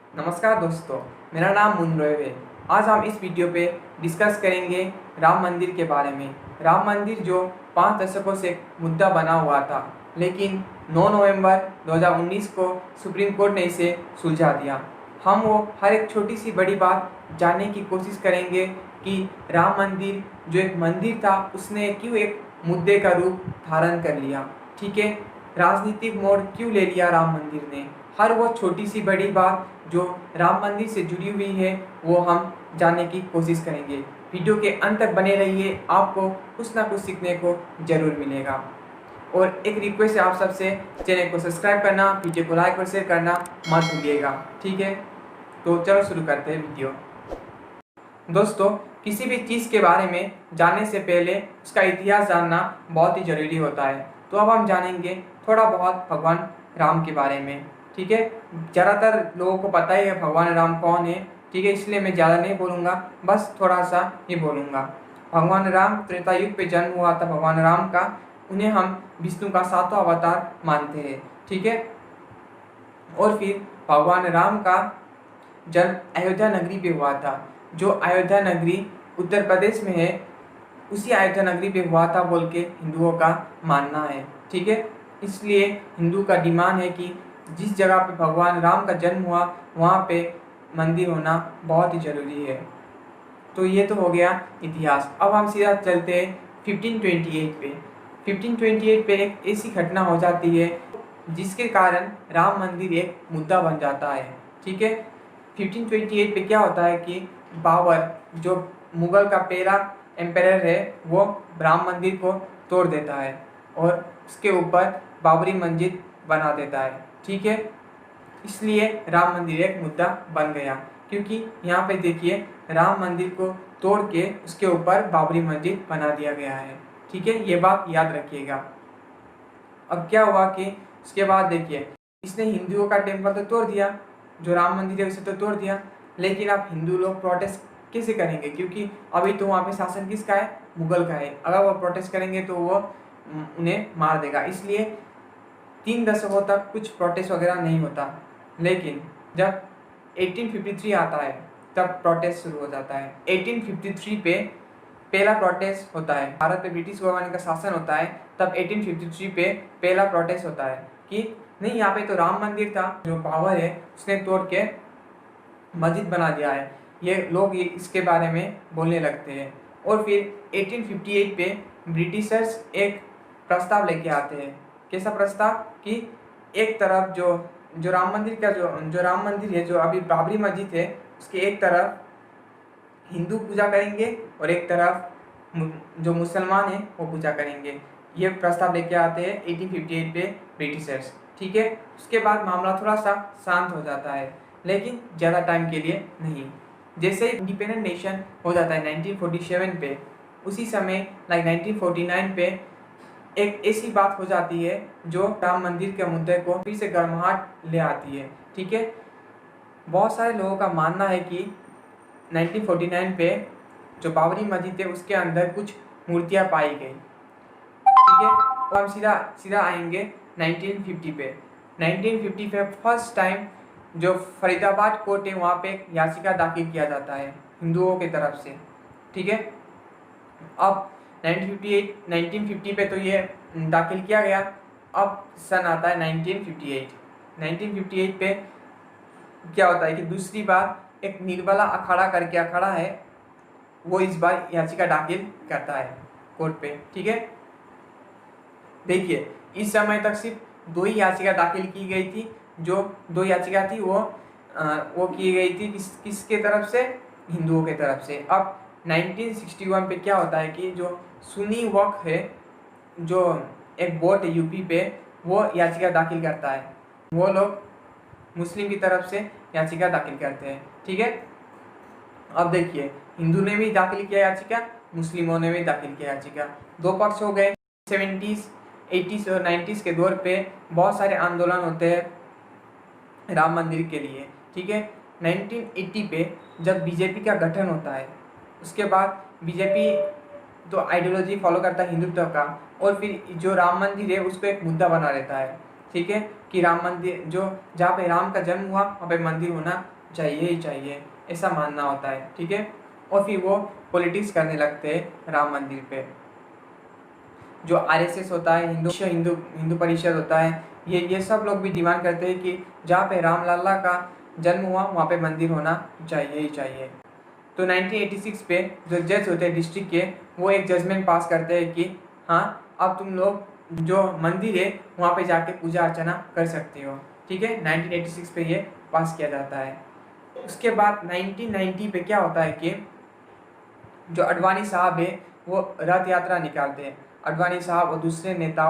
नमस्कार दोस्तों, मेरा नाम मुनरोय है। आज हम इस वीडियो पे डिस्कस करेंगे राम मंदिर के बारे में। राम मंदिर जो 5 दशकों से मुद्दा बना हुआ था, लेकिन 9 नवंबर 2019 को सुप्रीम कोर्ट ने इसे सुलझा दिया। हम वो हर एक छोटी सी बड़ी बात जानने की कोशिश करेंगे कि राम मंदिर जो एक मंदिर था, उसने क्यों एक मुद्दे का रूप धारण कर लिया। ठीक है, राजनीतिक मोड़ क्यों ले लिया राम मंदिर ने। हर वो छोटी सी बड़ी बात जो राम मंदिर से जुड़ी हुई है, वो हम जानने की कोशिश करेंगे। वीडियो के अंत तक बने रहिए, आपको कुछ ना कुछ सीखने को जरूर मिलेगा। और एक रिक्वेस्ट है आप सबसे, चैनल को सब्सक्राइब करना, वीडियो को लाइक और शेयर करना मत भूलिएगा। ठीक है, तो चलो शुरू करते हैं वीडियो। दोस्तों, किसी भी चीज़ के बारे में जानने से पहले उसका इतिहास जानना बहुत ही ज़रूरी होता है। तो अब हम जानेंगे थोड़ा बहुत भगवान राम के बारे में। ठीक है, ज़्यादातर लोगों को पता ही है भगवान राम कौन है। ठीक है, इसलिए मैं ज़्यादा नहीं बोलूँगा, बस थोड़ा सा ही बोलूँगा। भगवान राम त्रेता युग पे जन्म हुआ था भगवान राम का। उन्हें हम विष्णु का 7वां अवतार मानते हैं। ठीक है, और फिर भगवान राम का जन्म अयोध्या नगरी पे हुआ था। जो अयोध्या नगरी उत्तर प्रदेश में है, उसी अयोध्या नगरी पे हुआ था बोल के हिंदुओं का मानना है। ठीक है, इसलिए हिंदू का डिमांड है कि जिस जगह पे भगवान राम का जन्म हुआ, वहाँ पे मंदिर होना बहुत ही ज़रूरी है। तो ये तो हो गया इतिहास। अब हम सीधा चलते हैं 1528 पे। 1528 पे एक ऐसी घटना हो जाती है जिसके कारण राम मंदिर एक मुद्दा बन जाता है। ठीक है, 1528 पे क्या होता है कि बाबर जो मुगल का पहला एम्पायर है, वो राम मंदिर को तोड़ देता है और उसके ऊपर बाबरी मस्जिद बना देता है। ठीक है, इसलिए राम मंदिर एक मुद्दा बन गया, क्योंकि यहाँ पे देखिए राम मंदिर को तोड़ के उसके ऊपर बाबरी मस्जिद बना दिया गया है। ठीक है, ये बात याद रखिएगा। अब क्या हुआ कि उसके बाद देखिए, इसने हिंदुओं का टेम्पल तो तोड़ दिया, जो राम मंदिर है उसे तो तोड़ दिया, लेकिन अब हिंदू लोग प्रोटेस्ट कैसे करेंगे, क्योंकि अभी तो वहाँ पे शासन किसका है, मुगल का है। अगर वो प्रोटेस्ट करेंगे तो वो उन्हें मार देगा। इसलिए 3 दशकों तक कुछ प्रोटेस्ट वगैरह नहीं होता, लेकिन जब 1853 आता है तब प्रोटेस्ट शुरू हो जाता है। 1853 पे पहला प्रोटेस्ट होता है। भारत पे ब्रिटिश गवर्नमेंट का शासन होता है, तब 1853 पे पहला प्रोटेस्ट होता है कि नहीं, यहाँ पे तो राम मंदिर था, जो बाबर है उसने तोड़ के मस्जिद बना दिया है। ये लोग इसके बारे में बोलने लगते हैं। और फिर 1858 पे ब्रिटिशर्स एक प्रस्ताव लेके आते हैं। कैसा प्रस्ताव कि एक तरफ जो जो राम मंदिर का जो राम मंदिर है, जो अभी बाबरी मस्जिद है, उसके एक तरफ हिंदू पूजा करेंगे और एक तरफ जो मुसलमान हैं वो पूजा करेंगे। ये प्रस्ताव लेके आते हैं 1858 पे ब्रिटिशर्स। ठीक है, उसके बाद मामला थोड़ा सा शांत हो जाता है, लेकिन ज़्यादा टाइम के लिए नहीं। जैसे ही इंडिपेंडेंट नेशन हो जाता है 1947 पे, उसी समय 1949 पे एक ऐसी बात हो जाती है जो राम मंदिर के मुद्दे को फिर से गर्माहट ले आती है। ठीक है, बहुत सारे लोगों का मानना है कि 1949 पे जो बाबरी मस्जिद है उसके अंदर कुछ मूर्तियां पाई गई। ठीक है, और हम सीधा सीधा आएंगे 1950 पे। 1950 पे फर्स्ट टाइम जो फरीदाबाद कोर्ट है, वहाँ पे एक याचिका दाखिल किया जाता है हिंदुओं की तरफ से। ठीक है, अब 1950 पे तो ये दाखिल किया गया। अब सन आता है 1958। 1958 पे क्या होता है कि दूसरी बार एक निर्मला अखाड़ा करके अखाड़ा है, वो इस बार याचिका दाखिल करता है कोर्ट पे। ठीक है, देखिए इस समय तक सिर्फ 2 ही याचिका दाखिल की गई थी। जो 2 याचिका थी वो की गई थी किसके तरफ से, हिंदुओं के तरफ से। अब 1961 पे क्या होता है कि जो सुन्नी वक्फ है, जो एक बोर्ड है यूपी पे, वो याचिका दाखिल करता है। वो लोग मुस्लिम की तरफ से याचिका दाखिल करते हैं। ठीक है, अब देखिए हिंदू ने भी दाखिल किया याचिका, मुस्लिमों ने भी दाखिल किया याचिका, 2 पक्ष हो गए। 70s 80s और 90s के दौर पे बहुत सारे आंदोलन होते हैं राम मंदिर के लिए। ठीक है, 1980 पे जब बीजेपी का गठन होता है, उसके बाद बीजेपी तो आइडियोलॉजी फॉलो करता है हिंदुत्व का, और फिर जो राम मंदिर है उसको एक मुद्दा बना लेता है। ठीक है, कि राम मंदिर जो जहाँ पे राम का जन्म हुआ वहाँ पे मंदिर होना चाहिए ही चाहिए, ऐसा मानना होता है। ठीक है, और फिर वो पॉलिटिक्स करने लगते हैं राम मंदिर पे। जो आरएसएस होता है, हिंदू हिंदू हिंदू परिषद होता है, ये सब लोग भी डिमांड करते हैं कि जहाँ पे राम लल्ला का जन्म हुआ वहाँ पे मंदिर होना चाहिए ही चाहिए। तो 1986 पे जो जज होते हैं डिस्ट्रिक्ट के, वो एक जजमेंट पास करते हैं कि हाँ, अब तुम लोग जो मंदिर है वहाँ पे जाके पूजा अर्चना कर सकते हो। ठीक है, 1986 पे ये पास किया जाता है। उसके बाद 1990 पे क्या होता है कि जो अडवाणी साहब है वो रथ यात्रा निकालते हैं। अडवाणी साहब और दूसरे नेता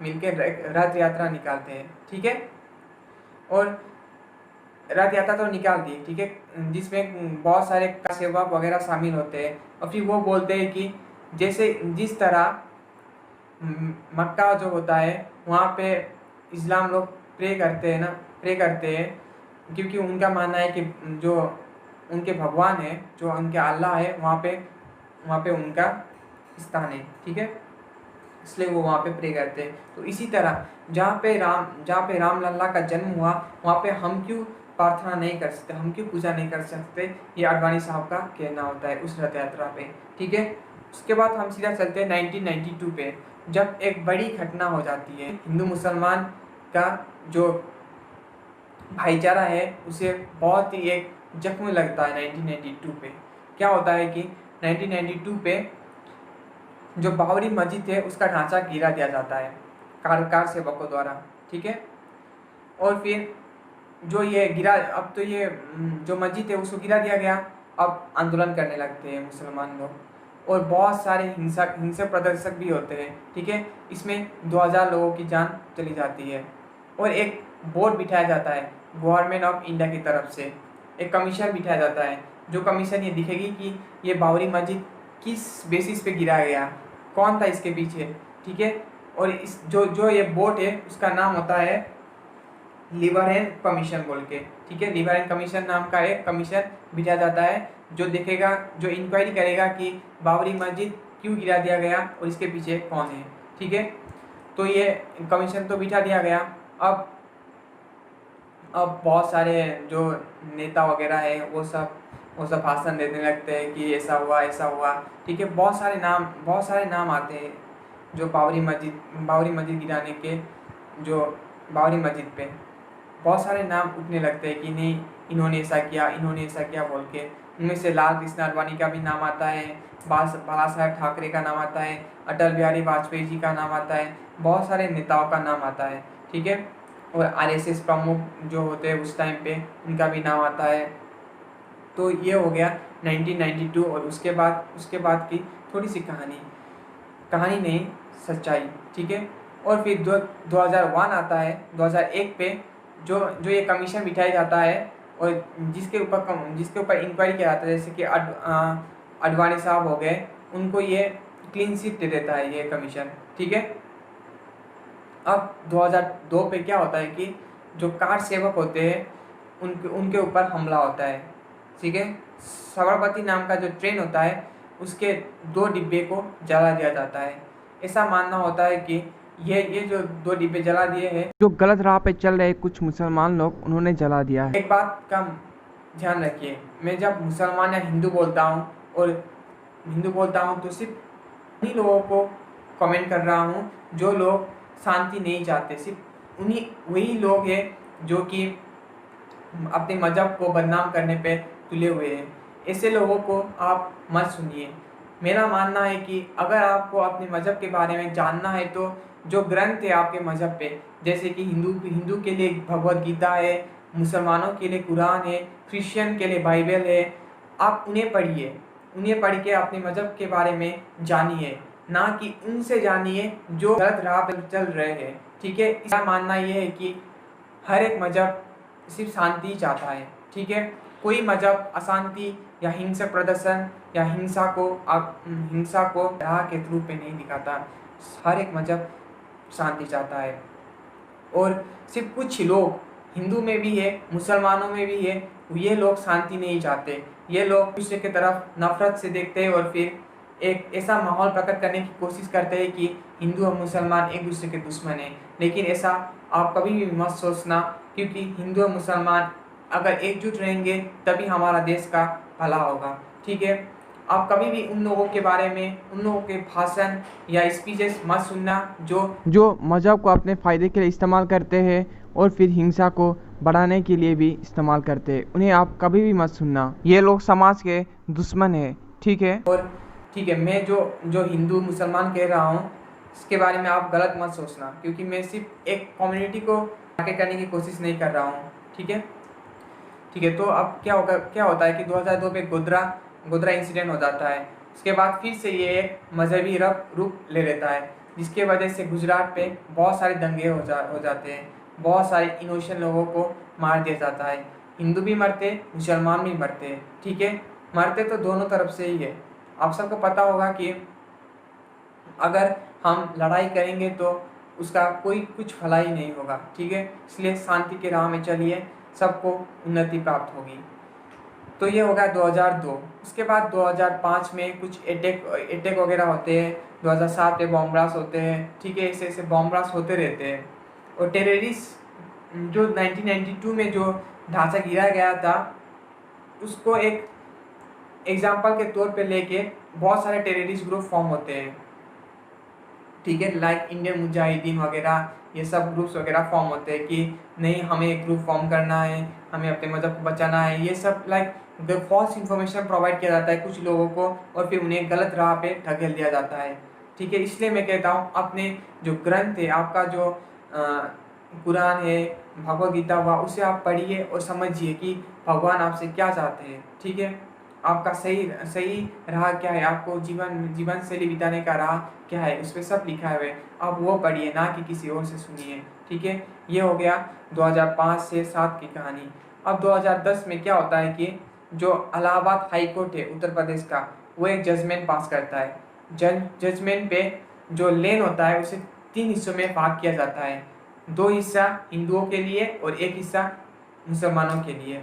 मिलकर रथ यात्रा निकालते हैं। ठीक है, और रथ यात्रा तो निकाल दी, ठीक है, जिसमें बहुत सारे सेवक वगैरह शामिल होते हैं। और फिर वो बोलते हैं कि जैसे जिस तरह मक्का जो होता है वहाँ पे इस्लाम लोग प्रे करते हैं ना, प्रे करते हैं, क्योंकि उनका मानना है कि जो उनके भगवान है, जो उनके अल्लाह है, वहाँ पे उनका स्थान है। ठीक है, इसलिए वो वहाँ पे प्रे करते हैं। तो इसी तरह जहाँ पे राम लल्ला का जन्म हुआ वहाँ पे हम क्यों प्रार्थना नहीं कर सकते, हम क्यों पूजा नहीं कर सकते, ये अडवाणी साहब का कहना होता है उस रथ यात्रा पे। ठीक है, उसके बाद हम सीधा चलते हैं 1992 पे, जब एक बड़ी घटना हो जाती है। हिंदू मुसलमान का जो भाईचारा है उसे बहुत ही एक जख्म लगता है 1992 पे। क्या होता है कि 1992 पे जो बाबरी मस्जिद है उसका ढांचा गिरा दिया जाता है कार सेवकों द्वारा। ठीक है, और फिर जो ये गिरा, अब तो ये जो मस्जिद है उसको गिरा दिया गया। अब आंदोलन करने लगते हैं मुसलमान लोग और बहुत सारे हिंसक प्रदर्शक भी होते हैं। ठीक है, इसमें 2000 लोगों की जान चली जाती है और एक बोर्ड बिठाया जाता है गवर्नमेंट ऑफ इंडिया की तरफ से, एक कमीशन बिठाया जाता है। जो कमीशन ये दिखेगी कि ये बाबरी मस्जिद किस बेसिस पे गिराया गया, कौन था इसके पीछे। ठीक है, और इस जो ये बोर्ड है उसका नाम होता है लिबरेन कमीशन बोल के। ठीक है, लिबरेन कमीशन नाम का एक कमीशन बिठाया जाता है जो देखेगा, जो इंक्वायरी करेगा कि बाबरी मस्जिद क्यों गिरा दिया गया और इसके पीछे कौन है। ठीक है, तो ये कमीशन तो बिठा दिया गया। अब बहुत सारे जो नेता वगैरह है वो सब भाषण देने लगते हैं कि ऐसा हुआ। ठीक है, बहुत सारे नाम आते हैं जो बाबरी मस्जिद गिराने के, जो बाबरी मस्जिद पे बहुत सारे नाम उठने लगते हैं कि नहीं इन्होंने ऐसा किया बोल के। उनमें से लाल कृष्ण आडवाणी का भी नाम आता है, बाला साहेब ठाकरे का नाम आता है, अटल बिहारी वाजपेयी जी का नाम आता है, बहुत सारे नेताओं का नाम आता है। ठीक है, और आरएसएस प्रमुख जो होते हैं उस टाइम पे उनका भी नाम आता है। तो ये हो गया 1992। और उसके बाद की थोड़ी सी कहानी नहीं, सच्चाई। ठीक है, और फिर 2001 आता है। 2001 पे जो ये कमीशन बिठाया जाता है और जिसके ऊपर इंक्वायरी किया जाता है, जैसे कि अडवाणी साहब हो गए, उनको ये क्लीन चिट दे देता है ये कमीशन। ठीक है, अब 2002 पे क्या होता है कि जो कार सेवक होते हैं उनके ऊपर हमला होता है। ठीक है, साबरमती नाम का जो ट्रेन होता है उसके 2 डिब्बे को जला दिया जाता है। ऐसा मानना होता है कि ये जो 2 डिब्बे जला दिए हैं, जो गलत राह पे चल रहे कुछ मुसलमान लोग, उन्होंने जला दिया है। एक बात का ध्यान रखिए, मैं जब मुसलमान या हिंदू बोलता हूँ तो सिर्फ उन्हीं लोगों को कमेंट कर रहा हूँ जो लोग शांति नहीं चाहते। सिर्फ वही लोग हैं जो कि अपने मजहब को बदनाम करने पे तुले हुए हैं। ऐसे लोगों को आप मत सुनिए। मेरा मानना है कि अगर आपको अपने मजहब के बारे में जानना है तो जो ग्रंथ है आपके मजहब पे, जैसे कि हिंदू के लिए भगवत गीता है, मुसलमानों के लिए कुरान है, क्रिश्चियन के लिए बाइबल है, आप उन्हें पढ़िए। उन्हें पढ़ के अपने मजहब के बारे में जानिए, ना कि उनसे जानिए जो गलत राह पर चल रहे हैं। ठीक है, इसका मानना ये है कि हर एक मजहब सिर्फ शांति चाहता है। ठीक है, कोई मजहब अशांति या हिंसक प्रदर्शन या हिंसा को राह के रूप में नहीं दिखाता। हर एक मजहब शांति चाहता है और सिर्फ कुछ लोग, हिंदू में भी है, मुसलमानों में भी है, ये लोग शांति नहीं चाहते। ये लोग दूसरे की तरफ नफरत से देखते हैं और फिर एक ऐसा माहौल प्रकट करने की कोशिश करते हैं कि हिंदू और मुसलमान एक दूसरे के दुश्मन हैं। लेकिन ऐसा आप कभी भी मत सोचना, क्योंकि हिंदू और मुसलमान अगर एकजुट रहेंगे तभी हमारा देश का भला होगा। ठीक है, आप कभी भी उन लोगों के बारे में, उन लोगों के भाषण या स्पीचेस मत सुनना जो मज़हब को अपने फ़ायदे के लिए इस्तेमाल करते हैं और फिर हिंसा को बढ़ाने के लिए भी इस्तेमाल करते हैं। उन्हें आप कभी भी मत सुनना। ये लोग समाज के दुश्मन हैं। ठीक है। और ठीक है, मैं जो हिंदू मुसलमान कह रहा हूँ इसके बारे में आप गलत मत सोचना, क्योंकि मैं सिर्फ एक कम्युनिटी को आगे करने की कोशिश नहीं कर रहा हूँ। ठीक है, ठीक है। तो अब क्या होता है कि 2002 में गोधरा इंसिडेंट हो जाता है। उसके बाद फिर से ये एक मजहबी रूप ले लेता है, जिसके वजह से गुजरात पे बहुत सारे दंगे हो जाते हैं। बहुत सारे इनोसेंट लोगों को मार दिया जाता है। हिंदू भी मरते, मुसलमान भी मरते। ठीक है, मरते तो दोनों तरफ से ही है। आप सबको पता होगा कि अगर हम लड़ाई करेंगे तो उसका कुछ भलाई नहीं होगा। ठीक है, इसलिए शांति के राह में चलिए, सबको उन्नति प्राप्त होगी। तो ये हो गया 2002। उसके बाद 2005 में कुछ अटैक वगैरह होते हैं। 2007 में बॉम्ब ब्लास्ट होते हैं। ठीक है, ऐसे बॉम्ब ब्लास्ट होते रहते हैं। और टेररिस्ट जो 1992 में जो ढांचा गिराया गया था, उसको एक एग्जाम्पल के तौर पे लेके बहुत सारे टेररिस्ट ग्रुप फॉर्म होते हैं। ठीक है, लाइक इंडियन मुजाहिदीन वगैरह, ये सब ग्रुप्स वगैरह फॉर्म होते हैं कि नहीं, हमें एक ग्रुप फॉर्म करना है, हमें अपने मज़हब को बचाना है। ये सब लाइक फॉल्स इन्फॉर्मेशन प्रोवाइड किया जाता है कुछ लोगों को, और फिर उन्हें गलत राह पे ढकेल दिया जाता है। ठीक है, इसलिए मैं कहता हूँ अपने जो ग्रंथ है, आपका जो कुरान है, भगवद गीता हुआ, उसे आप पढ़िए और समझिए कि भगवान आपसे क्या चाहते हैं। ठीक है, आपका सही राह क्या है, आपको जीवन शैली बिताने का राह क्या है, उस पर सब लिखा है। आप वो पढ़िए, ना कि किसी और से सुनिए। ठीक है, ये हो गया 2005 से 7 की कहानी। अब 2010 में क्या होता है कि जो इलाहाबाद हाई कोर्ट है उत्तर प्रदेश का, वो एक जजमेंट पास करता है। जजमेंट पे जो लेन होता है उसे 3 हिस्सों में भाग किया जाता है। 2 हिस्सा हिंदुओं के लिए और 1 हिस्सा मुसलमानों के लिए।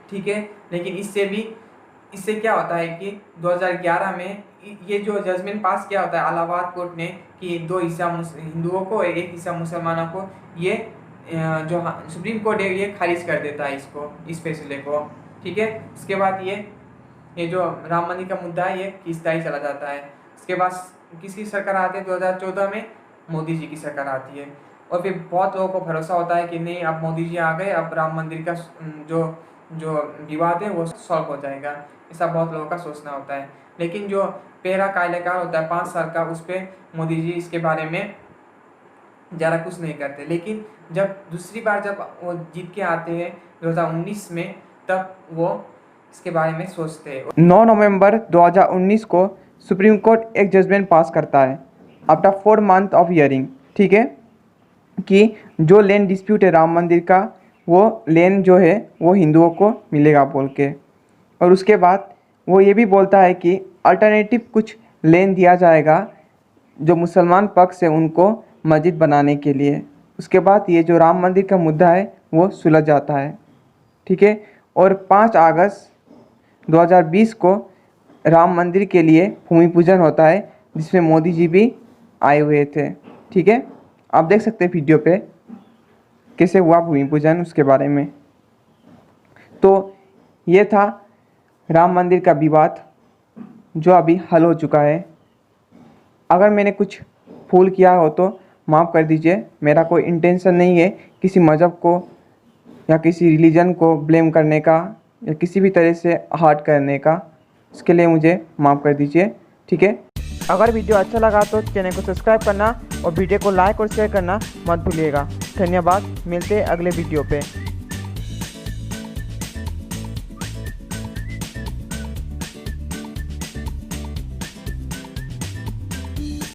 ठीक है, लेकिन इससे क्या होता है कि 2011 में ये जो जजमेंट पास किया होता है इलाहाबाद कोर्ट ने कि 2 हिस्सा हिंदुओं को और 1 हिस्सा मुसलमानों को, ये जो सुप्रीम कोर्ट है ये खारिज कर देता है इस फैसले को। ठीक है, इसके बाद ये जो राम मंदिर का मुद्दा है ये खींचता ही चला जाता है। इसके बाद किसकी सरकार आती है? 2014 में मोदी जी की सरकार आती है, और फिर बहुत लोगों को भरोसा होता है कि नहीं, अब मोदी जी आ गए, अब राम मंदिर का जो विवाद है वो सॉल्व हो जाएगा। ऐसा बहुत लोगों का सोचना होता है, लेकिन जो पहला कार्यकाल होता है 5 साल का, उस पर मोदी जी इसके बारे में ज़्यादा कुछ नहीं करते। लेकिन जब दूसरी बार जब वो जीत के आते हैं 2019 में, तब वो इसके बारे में सोचते हैं। 9 नवंबर 2019 को सुप्रीम कोर्ट एक जजमेंट पास करता है आफ्टर 4 मंथ ऑफ हियरिंग। ठीक है, कि जो लैंड डिस्प्यूट है राम मंदिर का, वो लैंड जो है वो हिंदुओं को मिलेगा बोल के। और उसके बाद वो ये भी बोलता है कि अल्टरनेटिव कुछ लैंड दिया जाएगा जो मुसलमान पक्ष है उनको मस्जिद बनाने के लिए। उसके बाद ये जो राम मंदिर का मुद्दा है वो सुलझ जाता है। ठीक है, और 5 अगस्त 2020 को राम मंदिर के लिए भूमि पूजन होता है, जिसमें मोदी जी भी आए हुए थे। ठीक है, आप देख सकते हैं वीडियो पे कैसे हुआ भूमि पूजन, उसके बारे में। तो ये था राम मंदिर का विवाद जो अभी हल हो चुका है। अगर मैंने कुछ भूल किया हो तो माफ़ कर दीजिए। मेरा कोई इंटेंशन नहीं है किसी मज़हब को या किसी रिलीजन को ब्लेम करने का या किसी भी तरह से हर्ट करने का। इसके लिए मुझे माफ़ कर दीजिए। ठीक है, अगर वीडियो अच्छा लगा तो चैनल को सब्सक्राइब करना और वीडियो को लाइक और शेयर करना मत भूलिएगा। धन्यवाद, मिलते हैं अगले वीडियो पे।